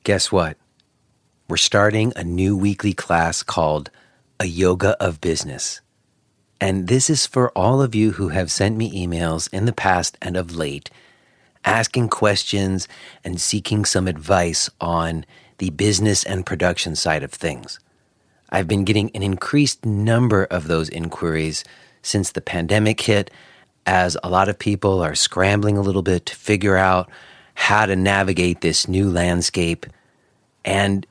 Guess what? We're starting a new weekly class called A Yoga of Business. And this is for all of you who have sent me emails in the past and of late, asking questions and seeking some advice on the business and production side of things. I've been getting an increased number of those inquiries since the pandemic hit, as a lot of people are scrambling a little bit to figure out how to navigate this new landscape. And,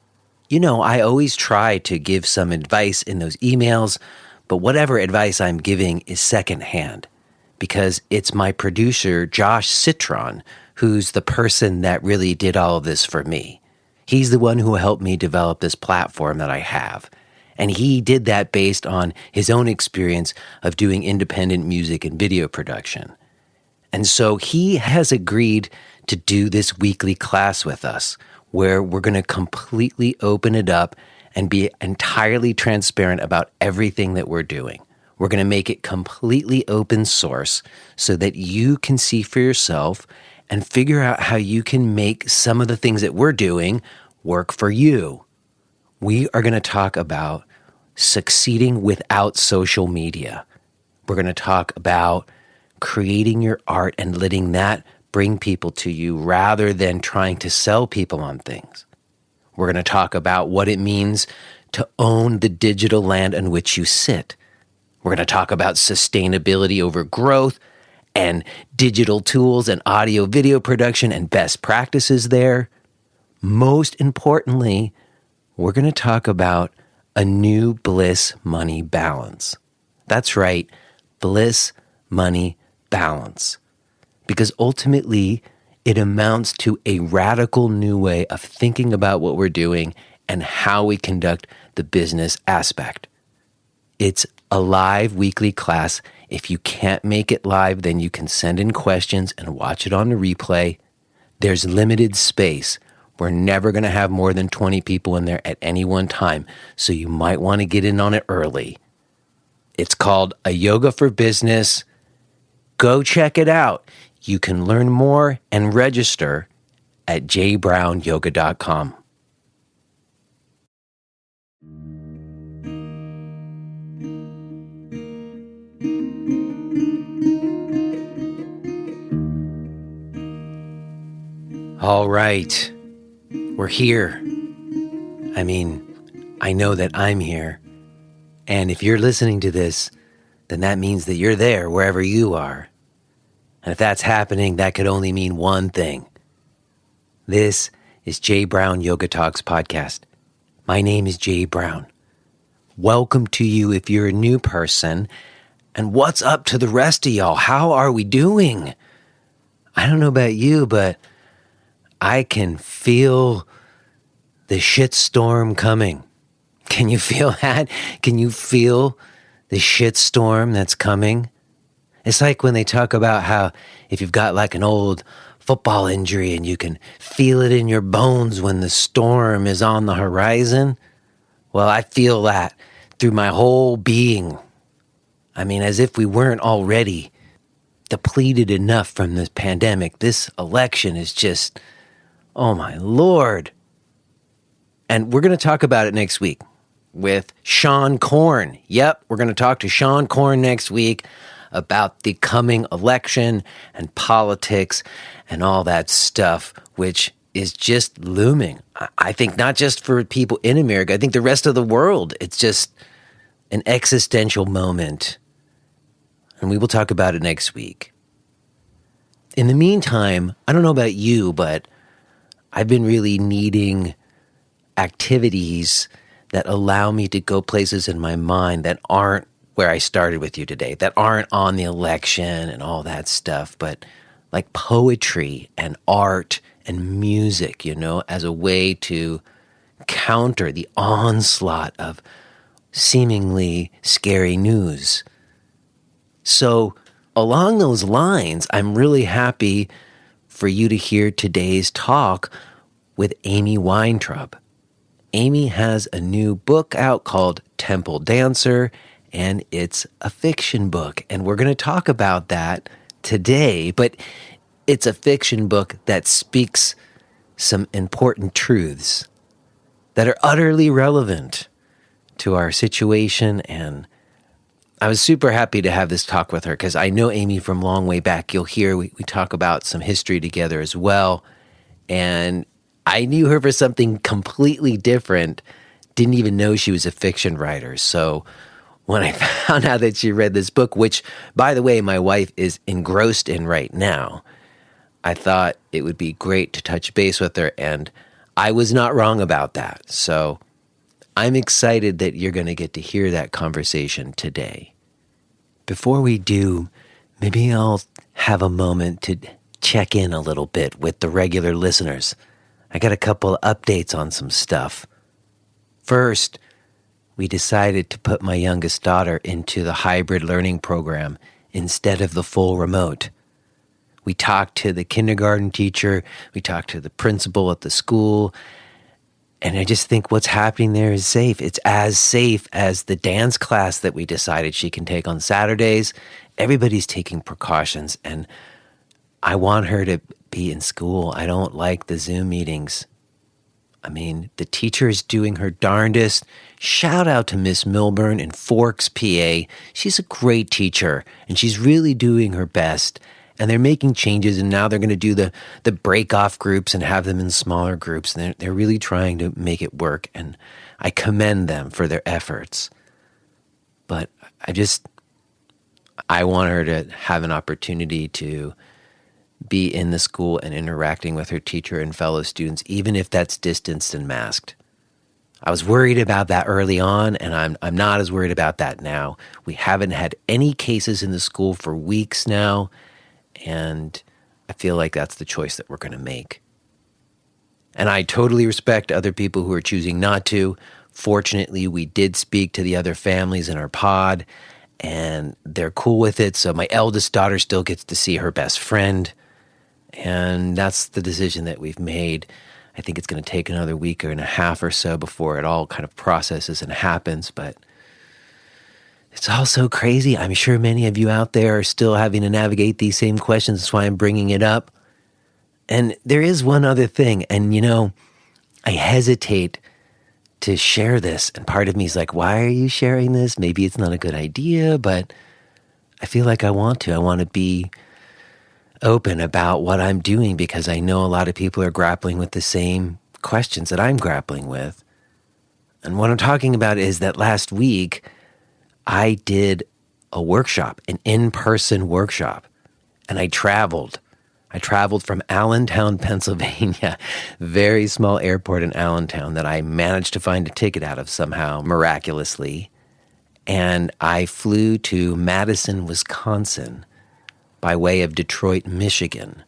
I always try to give some advice in those emails, but whatever advice I'm giving is secondhand because it's my producer, Josh Citron, who's the person that really did all of this for me. He's the one who helped me develop this platform that I have. And he did that based on his own experience of doing independent music and video production. And so he has agreed to do this weekly class with us, where we're going to completely open it up and be entirely transparent about everything that we're doing. We're going to make it completely open source so that you can see for yourself and figure out how you can make some of the things that we're doing work for you. We are going to talk about succeeding without social media. We're going to talk about creating your art and letting that bring people to you rather than trying to sell people on things. We're going to talk about what it means to own the digital land on which you sit. We're going to talk about sustainability over growth and digital tools and audio video production and best practices there. Most importantly, we're going to talk about a new bliss-money balance. That's right, bliss-money balance. Because ultimately, it amounts to a radical new way of thinking about what we're doing and how we conduct the business aspect. It's a live weekly class. If you can't make it live, then you can send in questions and watch it on the replay. There's limited space. We're never going to have more than 20 people in there at any one time, so you might want to get in on it early. It's called A Yoga for Business. Go check it out. You can learn more and register at jbrownyoga.com. All right. We're here. I know that I'm here. And if you're listening to this, then that means that you're there wherever you are. And if that's happening, that could only mean one thing. This is Jay Brown Yoga Talks podcast. My name is Jay Brown. Welcome to you if you're a new person. And what's up to the rest of y'all? How are we doing? I don't know about you, but I can feel the shitstorm coming. Can you feel that? Can you feel the shitstorm that's coming? It's like when they talk about how if you've got like an old football injury and you can feel it in your bones when the storm is on the horizon. Well, I feel that through my whole being. As if we weren't already depleted enough from this pandemic. This election is just, oh my Lord. And we're going to talk about it next week with Sean Korn. Yep, we're going to talk to Sean Korn next week about the coming election and politics and all that stuff, which is just looming. I think not just for people in America, I think the rest of the world. It's just an existential moment. And we will talk about it next week. In the meantime, I don't know about you, but I've been really needing activities that allow me to go places in my mind that aren't where I started with you today, that aren't on the election and all that stuff, but like poetry and art and music, as a way to counter the onslaught of seemingly scary news. So along those lines, I'm really happy for you to hear today's talk with Amy Weintraub. Amy has a new book out called Temple Dancer, and it's a fiction book. And we're going to talk about that today, but it's a fiction book that speaks some important truths that are utterly relevant to our situation. And I was super happy to have this talk with her because I know Amy from long way back. You'll hear we talk about some history together as well. And I knew her for something completely different. Didn't even know she was a fiction writer. So when I found out that she read this book, which, by the way, my wife is engrossed in right now, I thought it would be great to touch base with her, and I was not wrong about that. So I'm excited that you're going to get to hear that conversation today. Before we do, maybe I'll have a moment to check in a little bit with the regular listeners. I got a couple of updates on some stuff. First, we decided to put my youngest daughter into the hybrid learning program instead of the full remote. We talked to the kindergarten teacher, we talked to the principal at the school, and I just think what's happening there is safe. It's as safe as the dance class that we decided she can take on Saturdays. Everybody's taking precautions, and I want her to be in school. I don't like the Zoom meetings. I mean, the teacher is doing her darndest. Shout out to Miss Milburn in Forks, PA. She's a great teacher, and she's really doing her best. And they're making changes, and now they're going to do the break-off groups and have them in smaller groups. And they're really trying to make it work, and I commend them for their efforts. But I want her to have an opportunity to be in the school and interacting with her teacher and fellow students, even if that's distanced and masked. I was worried about that early on, and I'm not as worried about that now. We haven't had any cases in the school for weeks now, and I feel like that's the choice that we're going to make. And I totally respect other people who are choosing not to. Fortunately, we did speak to the other families in our pod, and they're cool with it. So my eldest daughter still gets to see her best friend, and that's the decision that we've made. I think it's going to take another week and a half or so before it all kind of processes and happens, but it's all so crazy. I'm sure many of you out there are still having to navigate these same questions. That's why I'm bringing it up. And there is one other thing, and I hesitate to share this, and part of me is like, why are you sharing this? Maybe it's not a good idea, but I feel like I want to. I want to be open about what I'm doing because I know a lot of people are grappling with the same questions that I'm grappling with. And what I'm talking about is that last week, I did a workshop, an in-person workshop, and I traveled. I traveled from Allentown, Pennsylvania, very small airport in Allentown that I managed to find a ticket out of somehow, miraculously. And I flew to Madison, Wisconsin by way of Detroit, Michigan.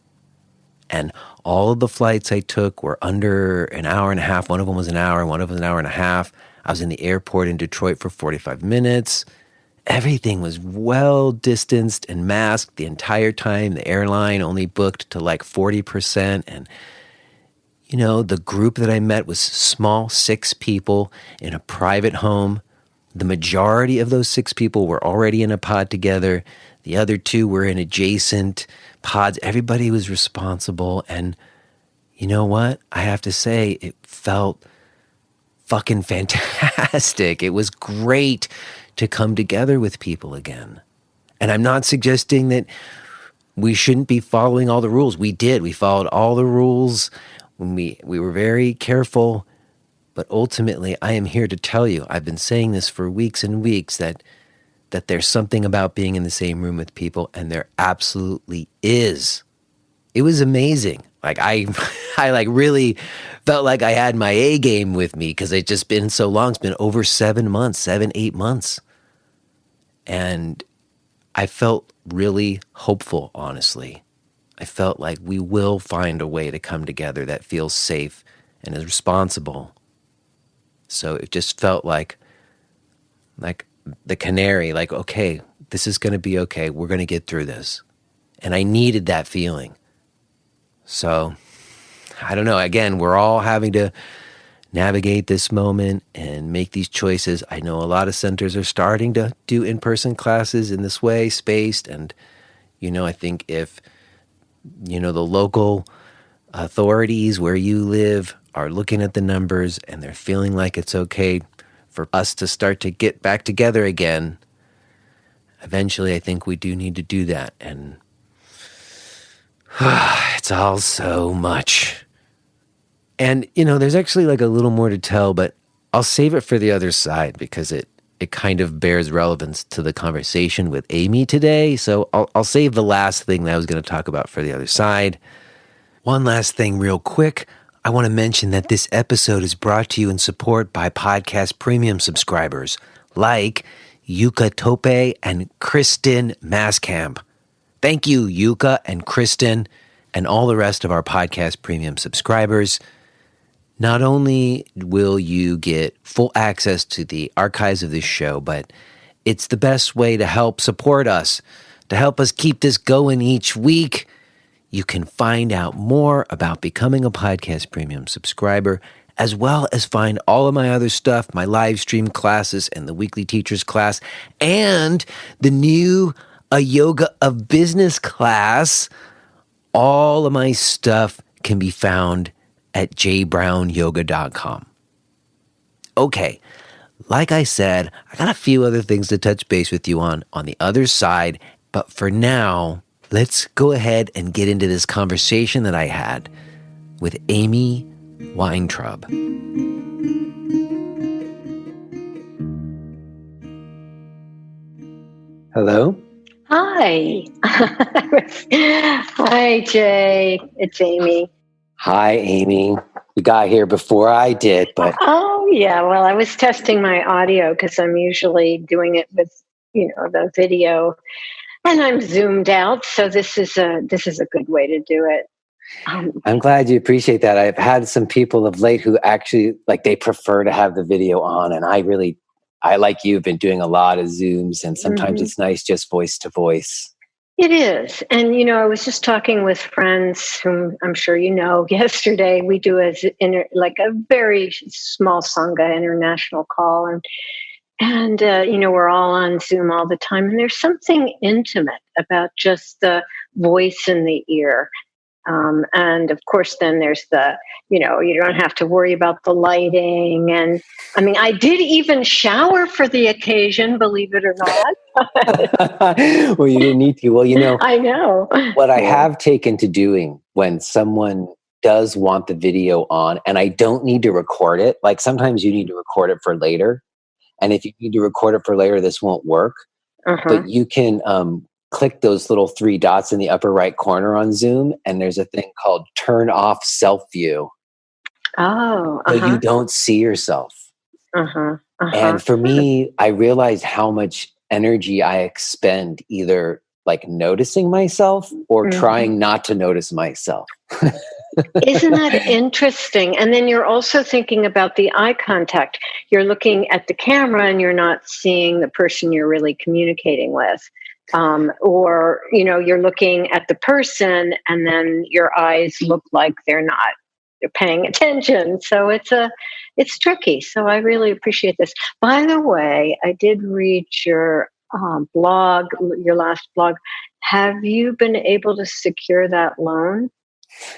And all of the flights I took were under an hour and a half. One of them was an hour, and one of them was an hour and a half. I was in the airport in Detroit for 45 minutes. Everything was well distanced and masked the entire time. The airline only booked to like 40%. And, the group that I met was small, 6 people in a private home. The majority of those 6 people were already in a pod together. The other 2 were in adjacent pods. Everybody was responsible. And you know what? I have to say, it felt fucking fantastic. It was great to come together with people again. And I'm not suggesting that we shouldn't be following all the rules. We did. We followed all the rules. When we were very careful. But ultimately, I am here to tell you, I've been saying this for weeks and weeks, that there's something about being in the same room with people, and there absolutely is. It was amazing. Like I really felt like I had my A game with me because it's just been so long. It's been over 7 months, 8 months. And I felt really hopeful, honestly. I felt like we will find a way to come together that feels safe and is responsible. So it just felt like the canary, like, okay, this is going to be okay. We're going to get through this. And I needed that feeling. So, I don't know. Again, we're all having to navigate this moment and make these choices. I know a lot of centers are starting to do in-person classes in this way, spaced. And, I think if, the local authorities where you live are looking at the numbers and they're feeling like it's okay for us to start to get back together again, eventually I think we do need to do that. And it's all so much. And, there's actually like a little more to tell, but I'll save it for the other side because it kind of bears relevance to the conversation with Amy today. So I'll save the last thing that I was going to talk about for the other side. One last thing real quick. I want to mention that this episode is brought to you in support by podcast premium subscribers like Yuka Tope and Kristen Mascamp. Thank you, Yuka and Kristen, and all the rest of our podcast premium subscribers. Not only will you get full access to the archives of this show, but it's the best way to help support us, to help us keep this going each week. You can find out more about becoming a podcast premium subscriber, as well as find all of my other stuff, my live stream classes and the weekly teachers class, and the new A Yoga of Business class. All of my stuff can be found at jbrownyoga.com. Okay, like I said, I got a few other things to touch base with you on the other side, but for now, let's go ahead and get into this conversation that I had with Amy Weintraub. Hello? Hi. Hi, Jay. It's Amy. Hi, Amy. You got here before I did, but... Oh, yeah. Well, I was testing my audio because I'm usually doing it with, the video, and I'm zoomed out. So this is a good way to do it. I'm glad you appreciate that. I've had some people of late who actually, they prefer to have the video on, and I, like you, have been doing a lot of Zooms, and sometimes it's nice just voice to voice. It is. And, I was just talking with friends whom I'm sure you know yesterday. We do a very small Sangha international call. And we're all on Zoom all the time. And there's something intimate about just the voice in the ear. And of course, then there's you don't have to worry about the lighting. And I did even shower for the occasion, believe it or not. Well, you didn't need to. Well, I know what I have taken to doing when someone does want the video on, and I don't need to record it. Like sometimes you need to record it for later. And if you need to record it for later, this won't work. But you can, click those little 3 dots in the upper right corner on Zoom, and there's a thing called turn off self view. Oh, so you don't see yourself. And for me, I realized how much energy I expend either noticing myself or trying not to notice myself. Isn't that interesting? And then you're also thinking about the eye contact. You're looking at the camera and you're not seeing the person you're really communicating with. Or you're looking at the person and then your eyes look like they're paying attention. So it's tricky. So I really appreciate this. By the way, I did read your blog, your last blog. Have you been able to secure that loan?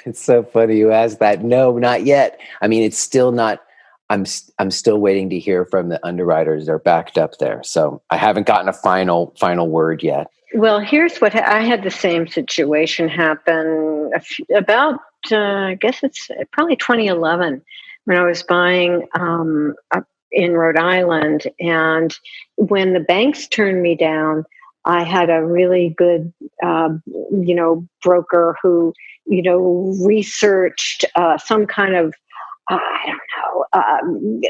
It's so funny you asked that. No, not yet. It's still not. I'm still waiting to hear from the underwriters. They're backed up there. So I haven't gotten a final word yet. Well, here's what I had the same situation happen about, I guess it's probably 2011 when I was buying up in Rhode Island. And when the banks turned me down, I had a really good, broker who, researched some kind of, I don't know,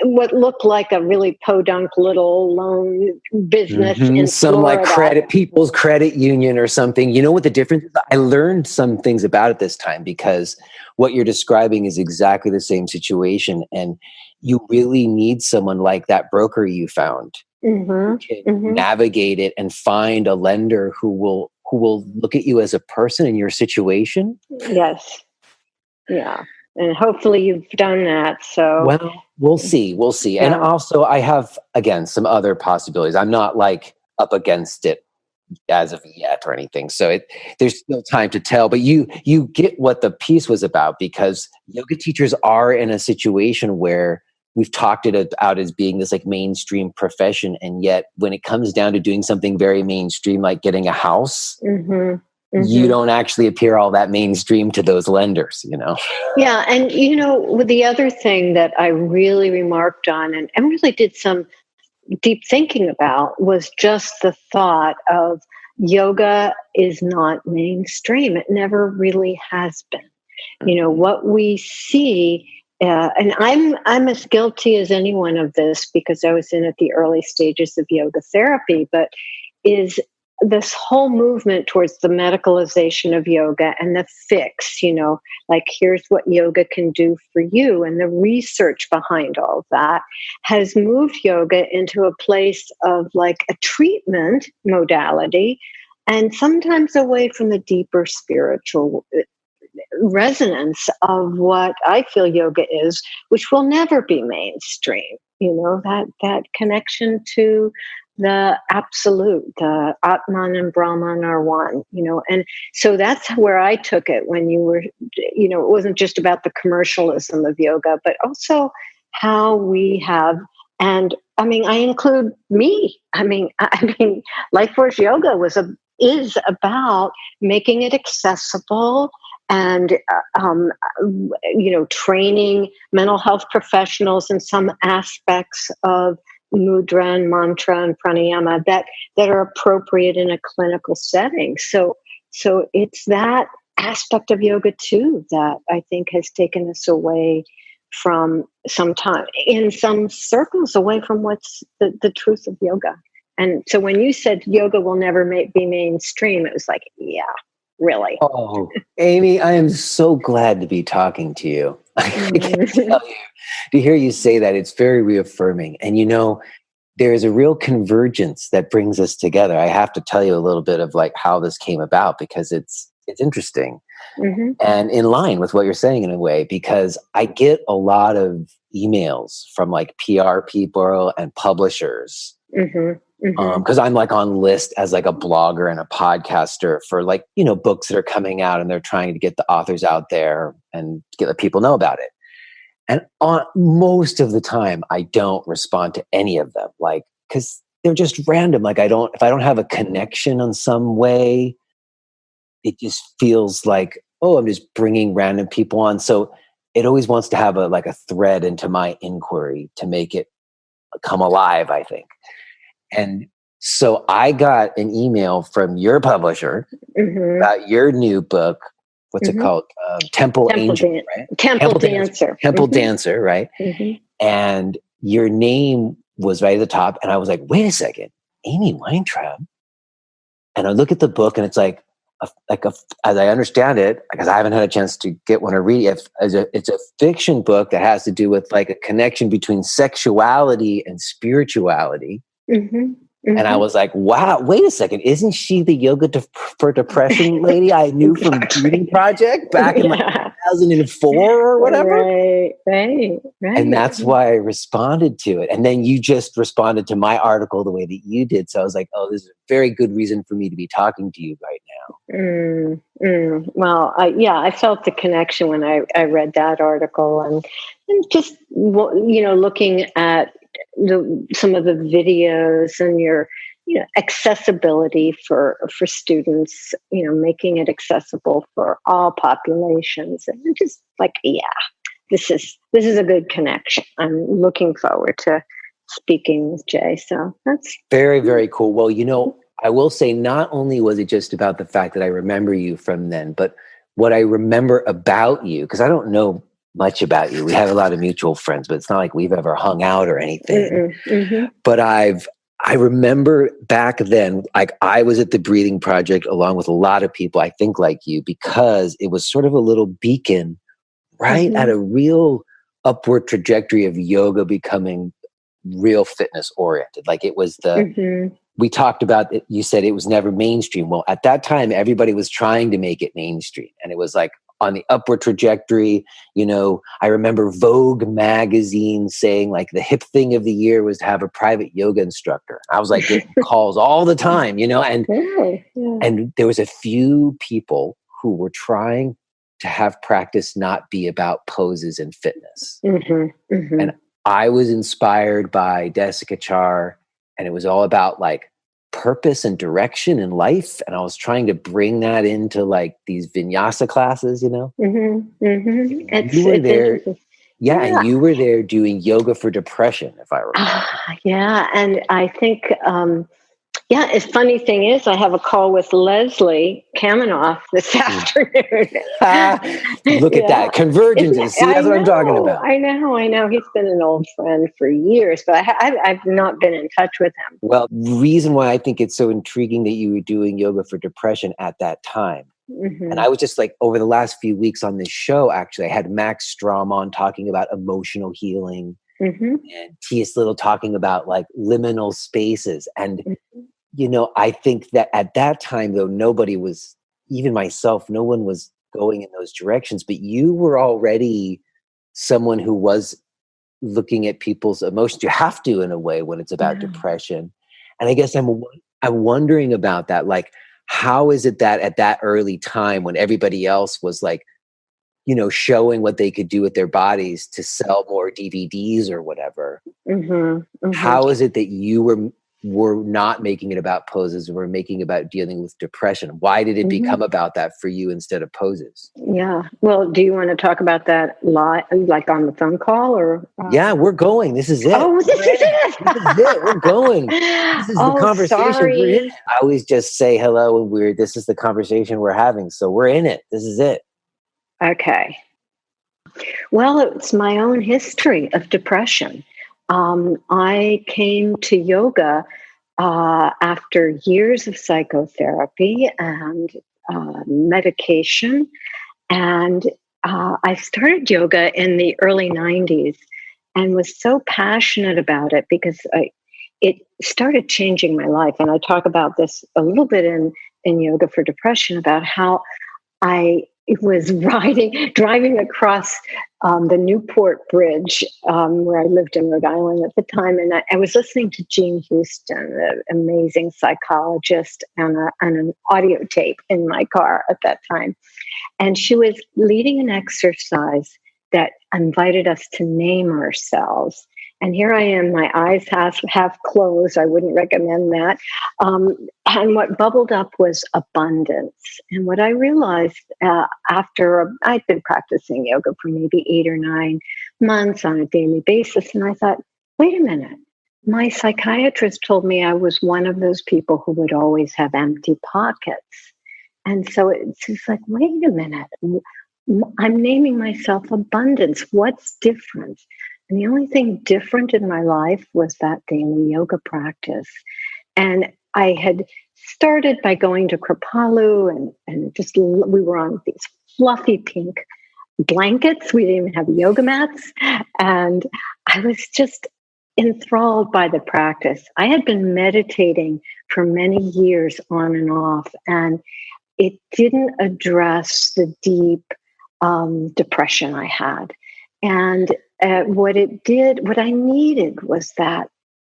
what looked like a really podunk little loan business in some Florida. People's Credit Union or something. You know what the difference is? I learned some things about it this time because what you're describing is exactly the same situation. And you really need someone like that broker you found who can navigate it and find a lender who will look at you as a person in your situation. Yes. Yeah. And hopefully you've done that. So, well, we'll see. Yeah. And also I have, again, some other possibilities. I'm not up against it as of yet or anything. So there's still time to tell, but you get what the piece was about, because yoga teachers are in a situation where we've talked it out as being this like mainstream profession. And yet when it comes down to doing something very mainstream, like getting a house, you don't actually appear all that mainstream to those lenders, you know? Yeah. And, you know, the other thing that I really remarked on and really did some deep thinking about was just the thought of yoga is not mainstream. It never really has been. You know, what we see, and I'm as guilty as anyone of this because I was in at the early stages of yoga therapy, but is this whole movement towards the medicalization of yoga and the fix, you know, like here's what yoga can do for you. And the research behind all of that has moved yoga into a place of like a treatment modality and sometimes away from the deeper spiritual resonance of what I feel yoga is, which will never be mainstream. You know, that connection to the absolute, the Atman and Brahman are one, you know. And so that's where I took it when you were, you know, it wasn't just about the commercialism of yoga, but also how we have, and I mean, I include me. I mean, Life Force Yoga is about making it accessible and you know, training mental health professionals in some aspects of mudra and mantra and pranayama that are appropriate in a clinical setting. So it's that aspect of yoga too that I think has taken us away from in some circles away from what's the truth of yoga. And so when you said yoga will never be mainstream, it was like, yeah, really. Oh, Amy, I am so glad to be talking to you. I can tell you, to hear you say that, it's very reaffirming. And you know, there is a real convergence that brings us together. I have to tell you a little bit of like how this came about, because it's interesting and in line with what you're saying in a way, because I get a lot of emails from like PR people and publishers. Because I'm like on list as like a blogger and a podcaster for like, you know, books that are coming out, and they're trying to get the authors out there and get the people know about it. And most of the time I don't respond to any of them, like, because they're just random. Like if I don't have a connection on some way, it just feels like, oh, I'm just bringing random people on. So it always wants to have a thread into my inquiry to make it come alive, I think. And so I got an email from your publisher about your new book. What's it called? Temple Angel, right? Temple Dancer. Temple Dancer, right? And your name was right at the top. And I was like, wait a second, Amy Weintraub. And I look at the book, and it's like, as I understand it, because I haven't had a chance to get one to read it, it's a fiction book that has to do with like a connection between sexuality and spirituality. And I was like, wow, wait a second. Isn't she the yoga for depression lady I knew from Reading Project back in like 2004 or whatever? Right. And that's why I responded to it. And then you just responded to my article the way that you did. So I was like, oh, this is a very good reason for me to be talking to you right now. Well, I felt the connection when I read that article, and just, you know, looking at some of the videos and your, you know, accessibility for students, you know, making it accessible for all populations, and just like, yeah, this is a good connection. I'm looking forward to speaking with Jay. So that's very, very cool. Well, you know, I will say, not only was it just about the fact that I remember you from then, but what I remember about you, because I don't know much about you. We have a lot of mutual friends, but it's not like we've ever hung out or anything. But I remember back then, like I was at the Breathing Project along with a lot of people, I think like you, because it was sort of a little beacon, right? At a real upward trajectory of yoga becoming real fitness oriented. Like it was we talked about it, you said it was never mainstream. Well, at that time, everybody was trying to make it mainstream. And it was like on the upward trajectory. I remember Vogue magazine saying like the hip thing of the year was to have a private yoga instructor. I was like getting calls all the time, and and there was a few people who were trying to have practice not be about poses and fitness. And I was inspired by Desikachar, and it was all about like purpose and direction in life. And I was trying to bring that into like these vinyasa classes, You were there. Yeah. And you were there doing yoga for depression, if I remember. Yeah. And I think, a funny thing is I have a call with Leslie Kaminoff this afternoon. Look at that. Convergences. See, that's what I'm talking about. I know. He's been an old friend for years, but I've not been in touch with him. Well, the reason why I think it's so intriguing that you were doing yoga for depression at that time. And I was just like, over the last few weeks on this show, actually, I had Max Strom on talking about emotional healing and T.S. Little talking about like liminal spaces. And I think that at that time, though, nobody was, even myself, no one was going in those directions. But you were already someone who was looking at people's emotions. You have to, in a way, when it's about depression. And I guess I'm wondering about that. Like, how is it that at that early time, when everybody else was like, showing what they could do with their bodies to sell more DVDs or whatever, how is it that you were not making it about poses, and were making about dealing with depression? Why did it become about that for you instead of poses? Yeah. Well, do you want to talk about that live, like on the phone call, or? Yeah, we're going. This is it. Oh, this is it. This is it. We're going. This is the conversation. Sorry. We're in it. I always just say hello, and this is the conversation we're having. So we're in it. This is it. Okay. Well, it's my own history of depression. I came to yoga after years of psychotherapy and medication. And I started yoga in the early 90s and was so passionate about it because it started changing my life. And I talk about this a little bit in Yoga for Depression, about how I was driving across the Newport Bridge, where I lived in Rhode Island at the time. And I was listening to Jean Houston, an amazing psychologist, and an audio tape in my car at that time. And she was leading an exercise that invited us to name ourselves. And here I am, my eyes half closed. I wouldn't recommend that. And what bubbled up was abundance. And what I realized after I'd been practicing yoga for maybe 8 or 9 months on a daily basis, and I thought, wait a minute. My psychiatrist told me I was one of those people who would always have empty pockets. And so it's just like, wait a minute. I'm naming myself abundance. What's different? And the only thing different in my life was that daily yoga practice. And I had started by going to Kripalu and just, we were on these fluffy pink blankets. We didn't even have yoga mats. And I was just enthralled by the practice. I had been meditating for many years on and off, and it didn't address the deep depression I had. And what I needed was that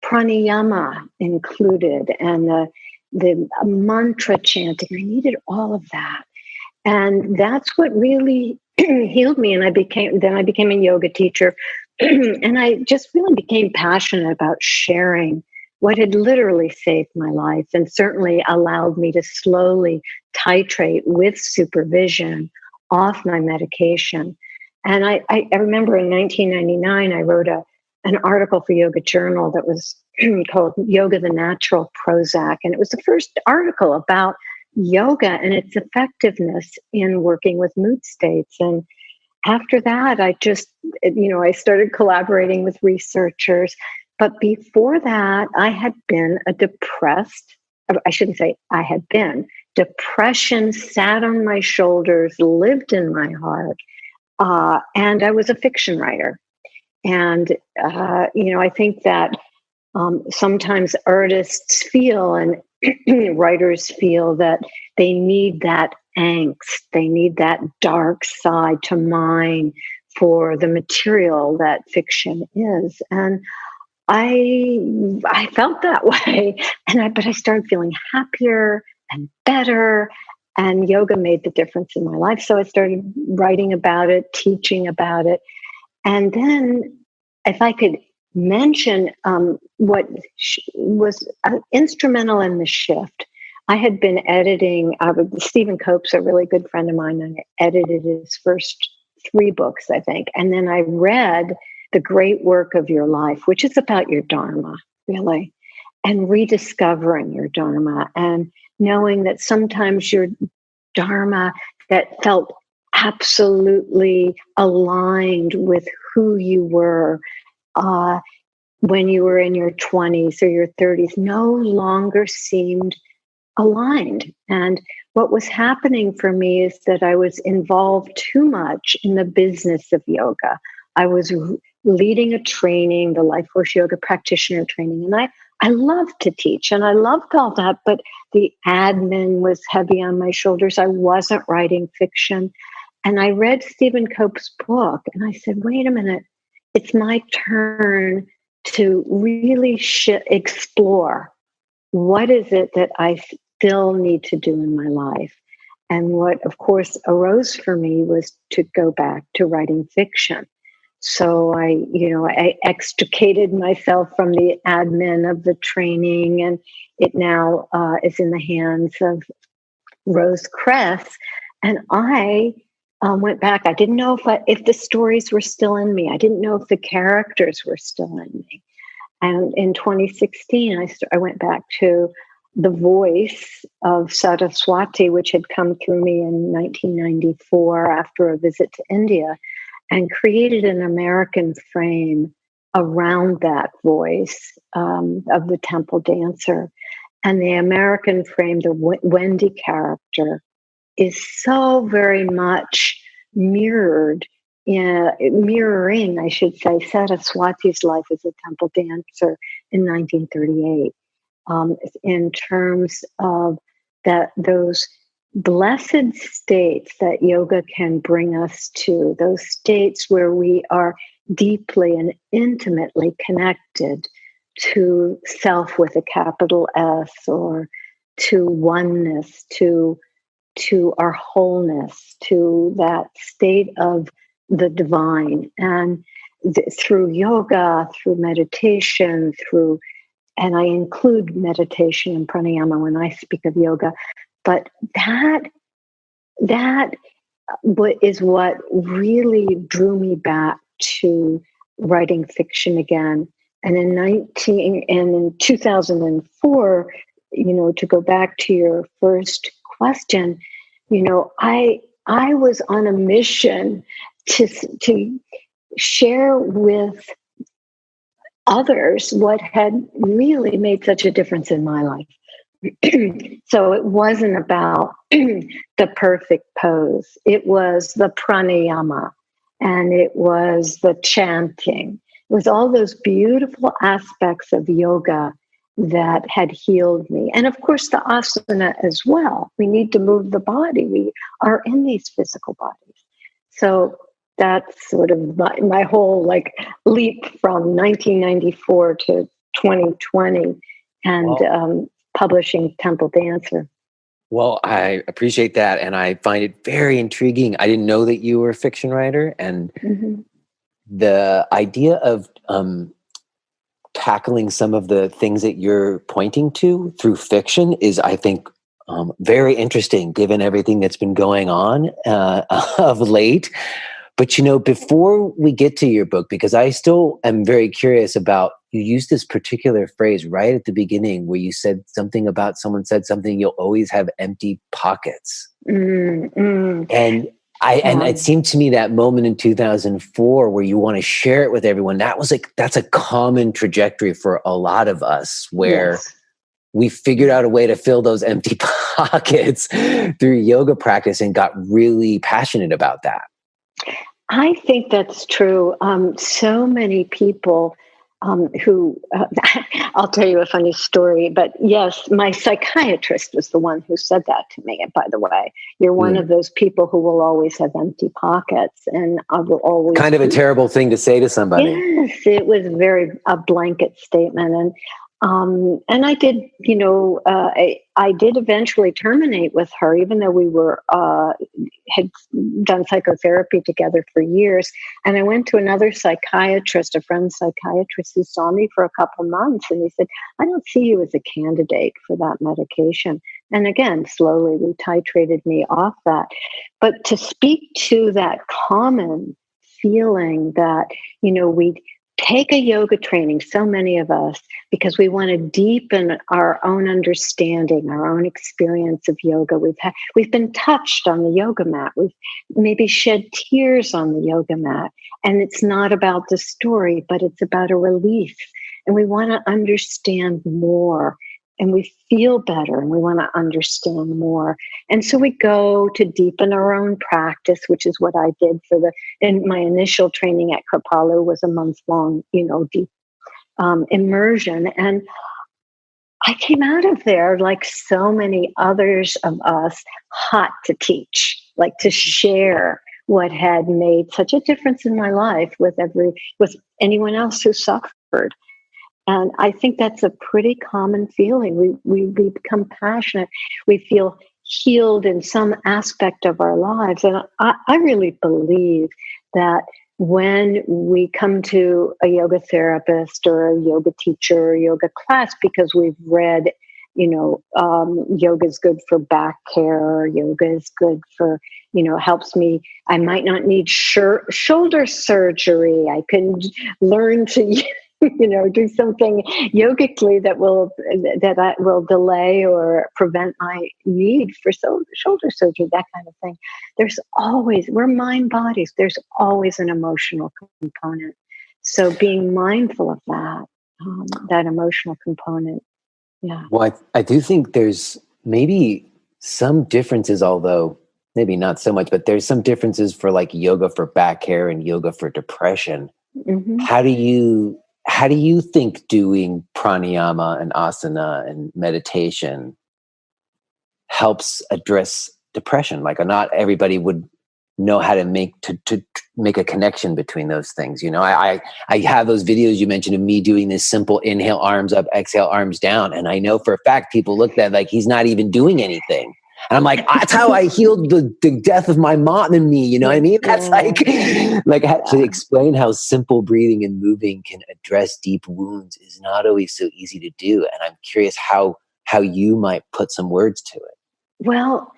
pranayama included, and the mantra chanting. I needed all of that. And that's what really healed me. And I became a yoga teacher. And I just really became passionate about sharing what had literally saved my life, and certainly allowed me to slowly titrate with supervision off my medication. And I remember in 1999, I wrote an article for Yoga Journal that was called Yoga, the Natural Prozac. And it was the first article about yoga and its effectiveness in working with mood states. And after that, I started collaborating with researchers. But before that, I had been depression sat on my shoulders, lived in my heart. And I was a fiction writer. And, I think that sometimes artists feel and writers feel that they need that angst. They need that dark side to mine for the material that fiction is. And I felt that way, but I started feeling happier and better. And yoga made the difference in my life. So I started writing about it, teaching about it. And then, if I could mention what was instrumental in the shift, I had been editing. Stephen Cope's a really good friend of mine, and I edited his first 3 books, I think. And then I read The Great Work of Your Life, which is about your Dharma, really, and rediscovering your Dharma and knowing that sometimes your Dharma that felt absolutely aligned with who you were when you were in your 20s or your 30s no longer seemed aligned. And what was happening for me is that I was involved too much in the business of yoga. I was leading a training, the Life Force Yoga Practitioner training, and I loved to teach and I loved all that, but the admin was heavy on my shoulders. I wasn't writing fiction. And I read Stephen Cope's book and I said, wait a minute, it's my turn to really explore what is it that I still need to do in my life. And what, of course, arose for me was to go back to writing fiction. So I extricated myself from the admin of the training, and it now is in the hands of Rose Kress. And I went back. I didn't know if the stories were still in me. I didn't know if the characters were still in me. And in 2016, I went back to the voice of Saraswati, which had come through me in 1994 after a visit to India, and created an American frame around that voice of the temple dancer. And the American frame, the Wendy character, is so very much mirroring, I should say, Saraswati's life as a temple dancer in 1938, in terms of those blessed states that yoga can bring us to, those states where we are deeply and intimately connected to self with a capital S, or to oneness, to our wholeness, to that state of the divine. And through yoga, through meditation, and I include meditation and pranayama when I speak of yoga, but that is what really drew me back to writing fiction again. And in 2004, to go back to your first question, I was on a mission to share with others what had really made such a difference in my life. So it wasn't about the perfect pose. It was the pranayama, and it was the chanting. It was all those beautiful aspects of yoga that had healed me. And of course, the asana as well. We need to move the body. We are in these physical bodies. So that's sort of my whole leap from 1994 to 2020 and publishing Temple Dancer. Well, I appreciate that. And I find it very intriguing. I didn't know that you were a fiction writer. And the idea of tackling some of the things that you're pointing to through fiction is, I think, very interesting given everything that's been going on of late. But, before we get to your book, because I still am very curious about, you used this particular phrase right at the beginning where you said something about someone said something, you'll always have empty pockets. And and it seemed to me that moment in 2004 where you want to share it with everyone, that's a common trajectory for a lot of us, where we figured out a way to fill those empty pockets through yoga practice and got really passionate about that. I think that's true. So many people who I'll tell you a funny story, but yes, my psychiatrist was the one who said that to me. And by the way, you're one of those people who will always have empty pockets, and I will always kind of a terrible thing to say to somebody. Yes, it was a blanket statement, and I did, I did eventually terminate with her, even though we were had done psychotherapy together for years. And I went to another psychiatrist, a friend psychiatrist, who saw me for a couple months, and he said, "I don't see you as a candidate for that medication." And again, slowly we titrated me off that. But to speak to that common feeling that, we take a yoga training, so many of us, because we want to deepen our own understanding, our own experience of yoga. We've been touched on the yoga mat. We've maybe shed tears on the yoga mat. And it's not about the story, but it's about a relief. And we want to understand more. And we feel better, and we want to understand more. And so we go to deepen our own practice, which is what I did in my initial training at Kripalu was a month-long, deep immersion. And I came out of there, like so many others of us, hot to teach, like to share what had made such a difference in my life with anyone else who suffered. And I think that's a pretty common feeling. We become passionate. We feel healed in some aspect of our lives. And I really believe that when we come to a yoga therapist or a yoga teacher or yoga class because we've read, yoga is good for back care, or yoga is good for, helps me. I might not need shoulder surgery. I can learn to do something yogically that will delay or prevent my need for shoulder surgery, that kind of thing. We're mind bodies. There's always an emotional component. So being mindful of that emotional component. Yeah. Well, I do think there's maybe some differences, although maybe not so much, but there's some differences for like yoga for back hair and yoga for depression. Mm-hmm. How do you think doing pranayama and asana and meditation helps address depression? Like, not everybody would know how to make a connection between those things. I have those videos you mentioned of me doing this simple inhale, arms up, exhale, arms down. And I know for a fact people look at that like he's not even doing anything. And I'm like, that's how I healed the death of my mom and me. You know what I mean? That's like to explain how simple breathing and moving can address deep wounds is not always so easy to do. And I'm curious how you might put some words to it. Well,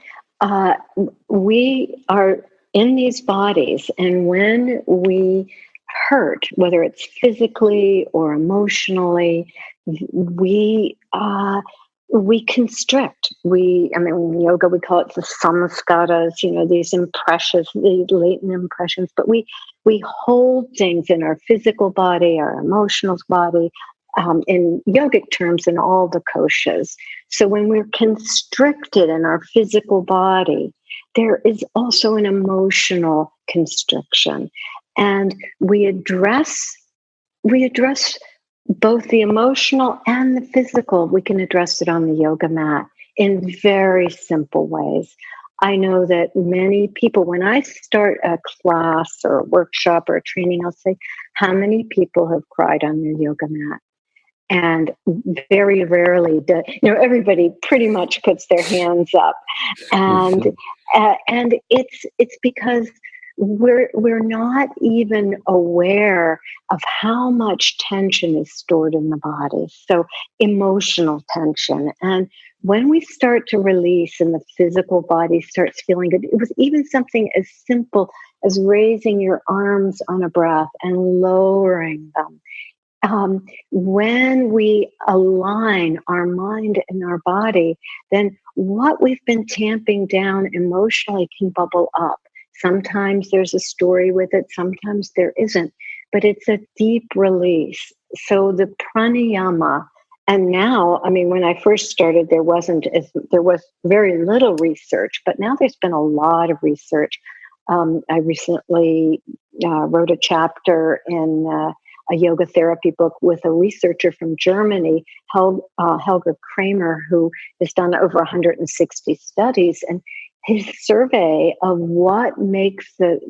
we are in these bodies, and when we hurt, whether it's physically or emotionally, we constrict. In yoga, we call it the samskaras, these impressions, these latent impressions, but we hold things in our physical body, our emotional body, in yogic terms, in all the koshas. So when we're constricted in our physical body, there is also an emotional constriction. And we address both the emotional and the physical. We can address it on the yoga mat in very simple ways. I know that many people, when I start a class or a workshop or a training, I'll say, how many people have cried on their yoga mat? And very rarely everybody pretty much puts their hands up. And and it's because we're not even aware of how much tension is stored in the body. So emotional tension. And when we start to release and the physical body starts feeling good, it was even something as simple as raising your arms on a breath and lowering them. When we align our mind and our body, then what we've been tamping down emotionally can bubble up. Sometimes there's a story with it, sometimes there isn't, but it's a deep release. So the pranayama, and now, when I first started, there was very little research, but now there's been a lot of research. I recently wrote a chapter in a yoga therapy book with a researcher from Germany, Helga Kramer, who has done over 160 studies. And his survey of what makes what's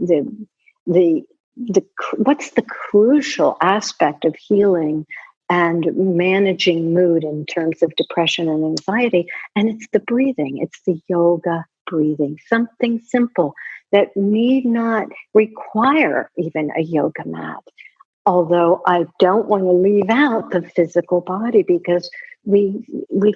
the crucial aspect of healing and managing mood in terms of depression and anxiety. And it's the breathing. It's the yoga breathing, something simple that need not require even a yoga mat. Although I don't want to leave out the physical body, because we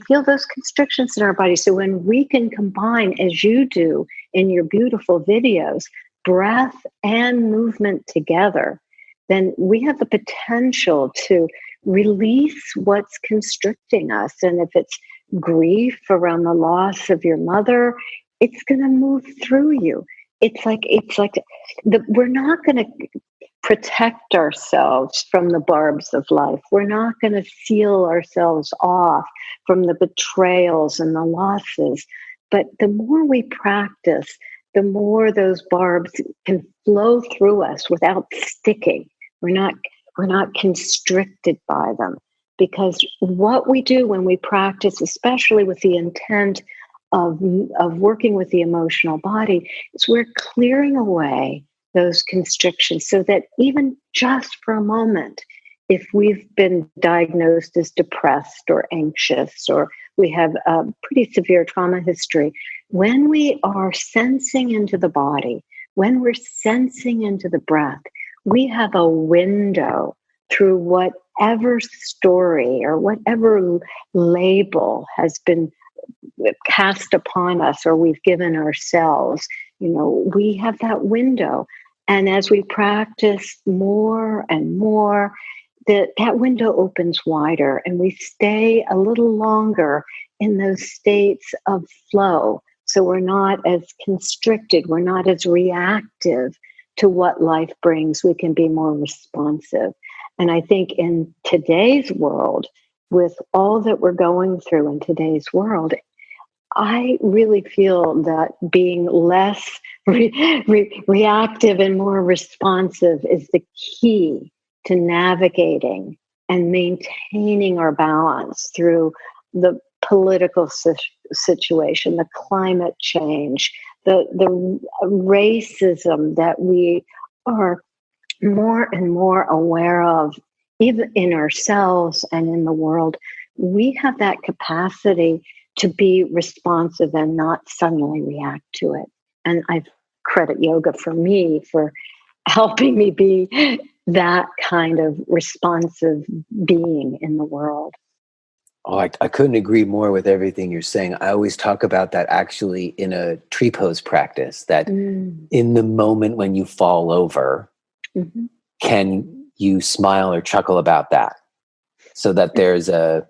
feel those constrictions in our body. So when we can combine, as you do in your beautiful videos, breath and movement together, then we have the potential to release what's constricting us. And if it's grief around the loss of your mother, it's going to move through you. It's like we're not going to protect ourselves from the barbs of life. We're not going to seal ourselves off from the betrayals and the losses. But the more we practice, the more those barbs can flow through us without sticking. We're not constricted by them. Because what we do when we practice, especially with the intent of working with the emotional body, is we're clearing away those constrictions so that even just for a moment, if we've been diagnosed as depressed or anxious, or we have a pretty severe trauma history, when we are sensing into the body, when we're sensing into the breath, we have a window through whatever story or whatever label has been cast upon us or we've given ourselves. We have that window. And as we practice more and more, that window opens wider, and we stay a little longer in those states of flow. So we're not as constricted, we're not as reactive to what life brings. We can be more responsive. And I think in today's world, with all that we're going through in today's world, I really feel that being less reactive and more responsive is the key to navigating and maintaining our balance through the political situation, the climate change, the racism that we are more and more aware of, even in ourselves and in the world. We have that capacity to be responsive and not suddenly react to it. And I credit yoga for helping me be that kind of responsive being in the world. Oh, I couldn't agree more with everything you're saying. I always talk about that actually in a tree pose practice, that in the moment when you fall over, can you smile or chuckle about that? So that there's a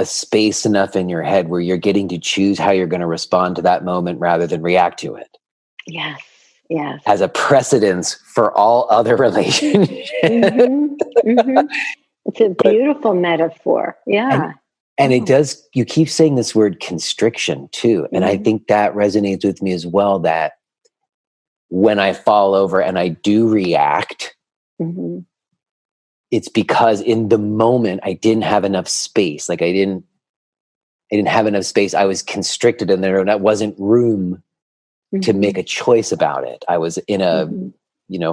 space enough in your head where you're getting to choose how you're going to respond to that moment rather than react to it. Yes. As a precedence for all other relationships. It's a beautiful metaphor. Yeah. And it does, you keep saying this word constriction too. And I think that resonates with me as well, that when I fall over and I do react, it's because in the moment I didn't have enough space. Like I didn't have enough space. I was constricted and there wasn't room to make a choice about it. I was in a,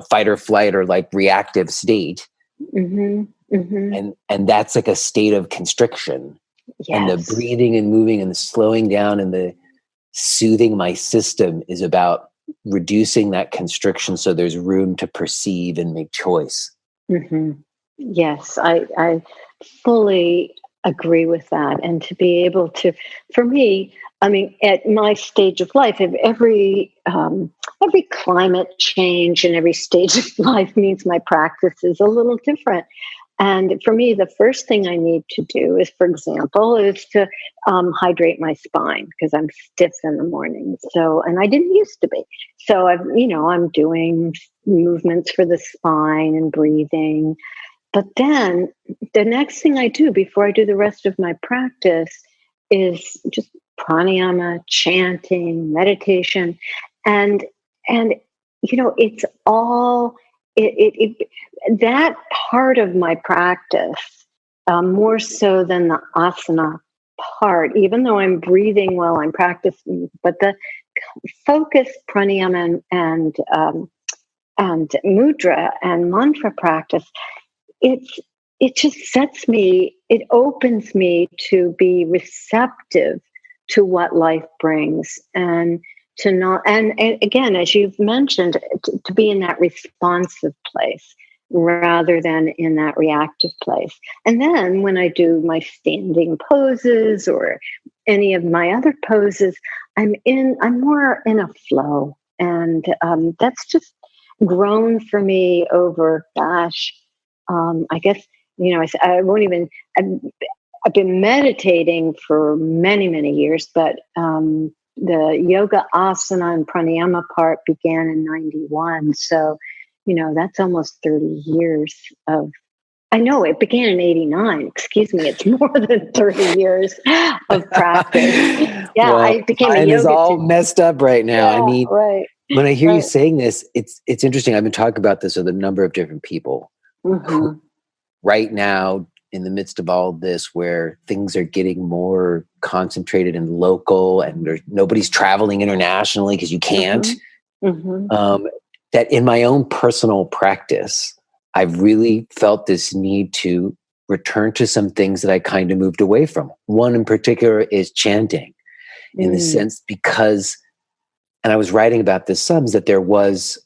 fight or flight or like reactive state. And that's like a state of constriction. Yes. And the breathing and moving and the slowing down and the soothing my system is about reducing that constriction so there's room to perceive and make choice. Yes, I fully agree with that. And to be able to, for me, I mean, at my stage of life, every climate change and every stage of life means my practice is a little different. And for me, the first thing I need to do is, for example, is to hydrate my spine, because I'm stiff in the morning. So, and I didn't used to be. So I'm doing movements for the spine and breathing. But then the next thing I do before I do the rest of my practice is just pranayama, chanting, meditation. And it's all, that part of my practice, more so than the asana part, even though I'm breathing while I'm practicing. But the focus, pranayama, and mudra and mantra practice, it's it just it opens me to be receptive to what life brings, and to not, and again, as you've mentioned, to be in that responsive place rather than in that reactive place. And then when I do my standing poses or any of my other poses, I'm more in a flow. And that's just grown for me over, gosh, I guess, I won't even, I've been meditating for many, many years, but the yoga asana and pranayama part began in 91. So, that's almost 30 years of, I know it began in 89. Excuse me. It's more than 30 years of practice. Yeah, Well, I became a mine is yoga all teacher. messed up right now. I Yeah, mean, right, when I hear you right. saying this, it's interesting. I've been talking about this with a number of different people who Mm-hmm, right now, in the midst of all this, where things are getting more concentrated and local, and nobody's traveling internationally because you can't. mm-hmm, mm-hmm, Um, that in my own personal practice, I've really felt this need to return to some things that I kind of moved away from. One in particular is chanting, in the mm, sense because, and I was writing about this some, that there was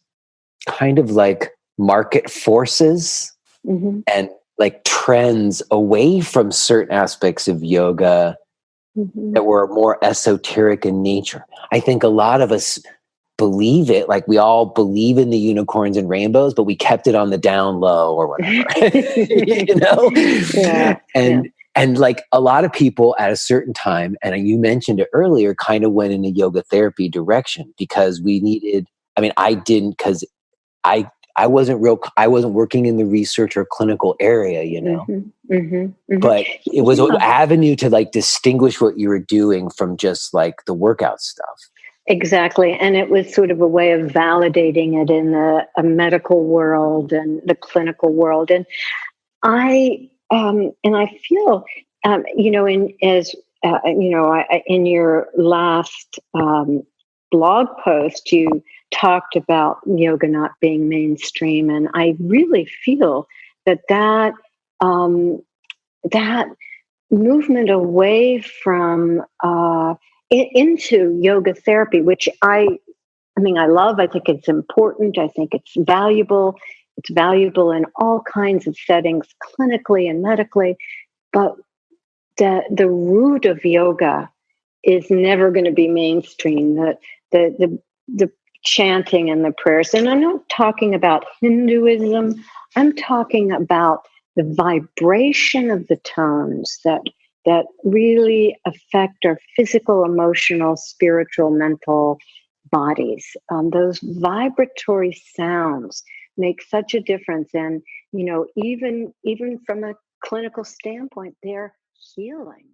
kind of like market forces mm-hmm, and like trends away from certain aspects of yoga mm-hmm. that were more esoteric in nature. I think a lot of us believe it, like we all believe in the unicorns and rainbows, but we kept it on the down low or whatever. you know Yeah, yeah. and like a lot of people at a certain time, and you mentioned it earlier, kind of went in a yoga therapy direction because we needed, I mean, I didn't, because I I wasn't working in the research or clinical area, Mm-hmm, mm-hmm, mm-hmm. but it was an Yeah. avenue to like distinguish what you were doing from just like the workout stuff. Exactly. And it was sort of a way of validating it in the a medical world and the clinical world. And I feel, in as in your last blog post, you talked about yoga not being mainstream, and I really feel that um, that movement away from into yoga therapy, which I mean, I love. I think it's important. I think it's valuable. It's valuable in all kinds of settings, clinically and medically. But the root of yoga is never going to be mainstream. The chanting and the prayers, and I'm not talking about Hinduism. I'm talking about the vibration of the tones that really affect our physical, emotional, spiritual, mental bodies. Those vibratory sounds make such a difference, and even from a clinical standpoint, they're healing.